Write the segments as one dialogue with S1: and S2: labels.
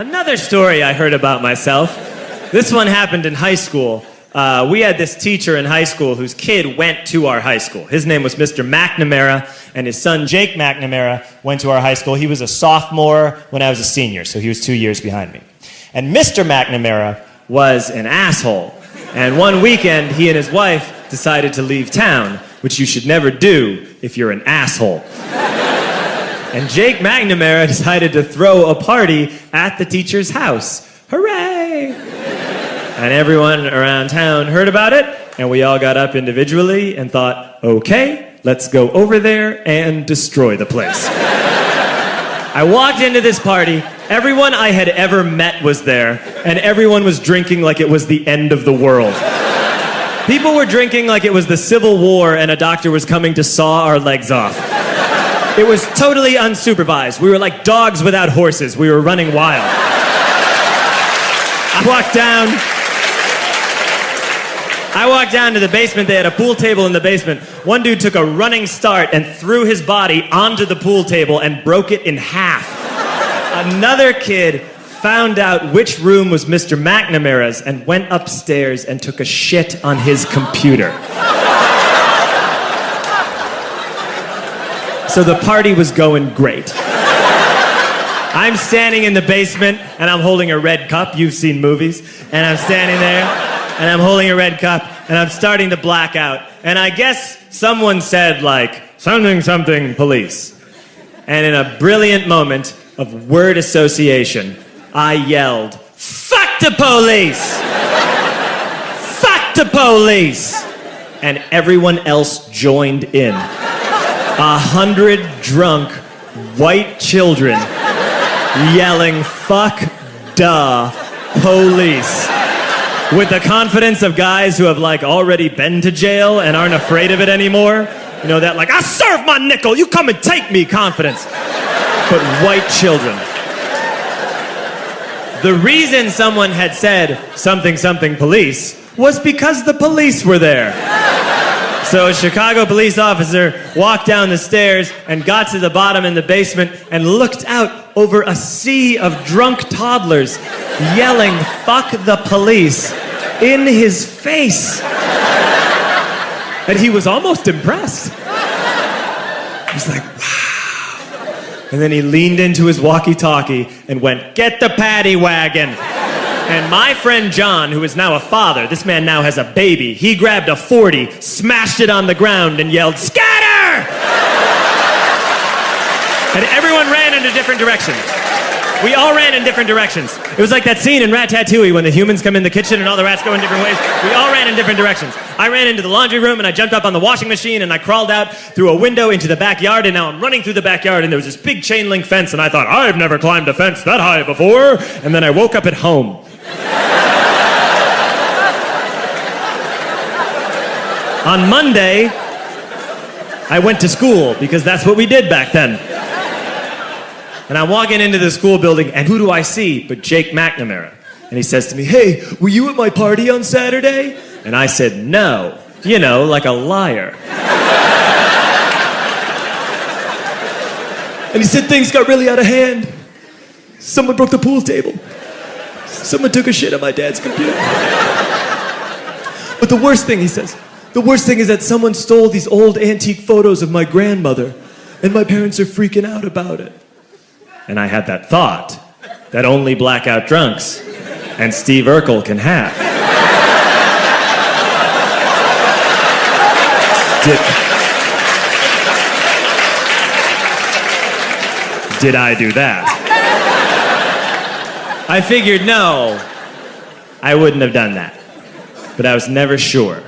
S1: Another story I heard about myself. This one happened in high school. We had this teacher in high school whose kid went to our high school. His name was Mr. McNamara, and his son Jake McNamara went to our high school. He was a sophomore when I was a senior, so he was 2 years behind me. And Mr. McNamara was an asshole. And one weekend, he and his wife decided to leave town, which you should never do if you're an asshole. And Jake McNamara decided to throw a party at the teacher's house. Hooray! And everyone around town heard about it, and we all got up individually and thought, okay, let's go over there and destroy the place. I walked into this party, everyone I had ever met was there, and everyone was drinking like it was the end of the world. People were drinking like it was the Civil War and a doctor was coming to saw our legs off. It was totally unsupervised. We were like dogs without horses. We were running wild. I walked down to the basement. They had a pool table in the basement. One dude took a running start and threw his body onto the pool table and broke it in half. Another kid found out which room was Mr. McNamara's and went upstairs and took a shit on his computer. So the party was going great. I'm standing in the basement and I'm holding a red cup. You've seen movies. And I'm standing there and I'm holding a red cup and I'm starting to black out. And I guess someone said like, something, something, police. And in a brilliant moment of word association, I yelled, fuck the police! Fuck the police! And everyone else joined in. 100 drunk white children yelling, fuck the police. With the confidence of guys who have like already been to jail and aren't afraid of it anymore. You know, that like, I serve my nickel, you come and take me confidence. But white children. The reason someone had said something, something, police was because the police were there. So a Chicago police officer walked down the stairs and got to the bottom in the basement and looked out over a sea of drunk toddlers yelling, fuck the police, in his face. And he was almost impressed. He was like, wow. And then he leaned into his walkie-talkie and went, get the paddy wagon. And my friend John, who is now a father, this man now has a baby, he grabbed a 40, smashed it on the ground, and yelled, scatter! And everyone ran in a different direction. We all ran in different directions. It was like that scene in Ratatouille when the humans come in the kitchen and all the rats go in different ways. We all ran in different directions. I ran into the laundry room and I jumped up on the washing machine and I crawled out through a window into the backyard, and now I'm running through the backyard and there was this big chain link fence and I thought, I've never climbed a fence that high before. And then I woke up at home. On Monday, I went to school because that's what we did back then. And I'm walking into the school building, and who do I see but Jake McNamara? And he says to me, hey, were you at my party on Saturday? And I said, no. You know, like a liar. And he said things got really out of hand. Someone broke the pool table. Someone took a shit on my dad's computer. But the worst thing, he says, the worst thing is that someone stole these old antique photos of my grandmother, and my parents are freaking out about it. And I had that thought that only blackout drunks and Steve Urkel can have. Did I do that? I figured, no, I wouldn't have done that. But I was never sure.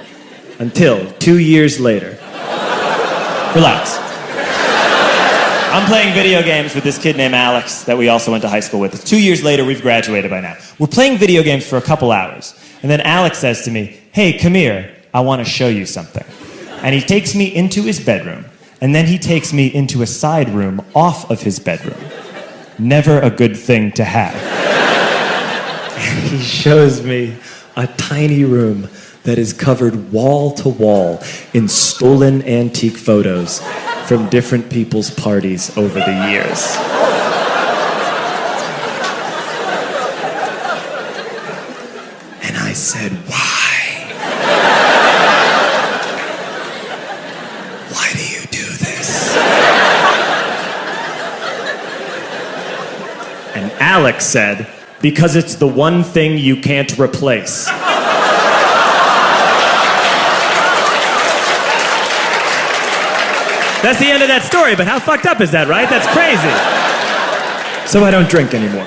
S1: Until 2 years later. Relax. I'm playing video games with this kid named Alex that we also went to high school with. 2 years later, we've graduated by now. We're playing video games for a couple hours. And then Alex says to me, hey, come here, I want to show you something. And he takes me into his bedroom. And then he takes me into a side room off of his bedroom. Never a good thing to have. And he shows me a tiny room that is covered wall to wall in stolen antique photos from different people's parties over the years.
S2: said, why? Why do you do this?
S1: And Alex said, because it's the one thing you can't replace. That's the end of that story, but how fucked up is that, right? That's crazy. So I don't drink anymore.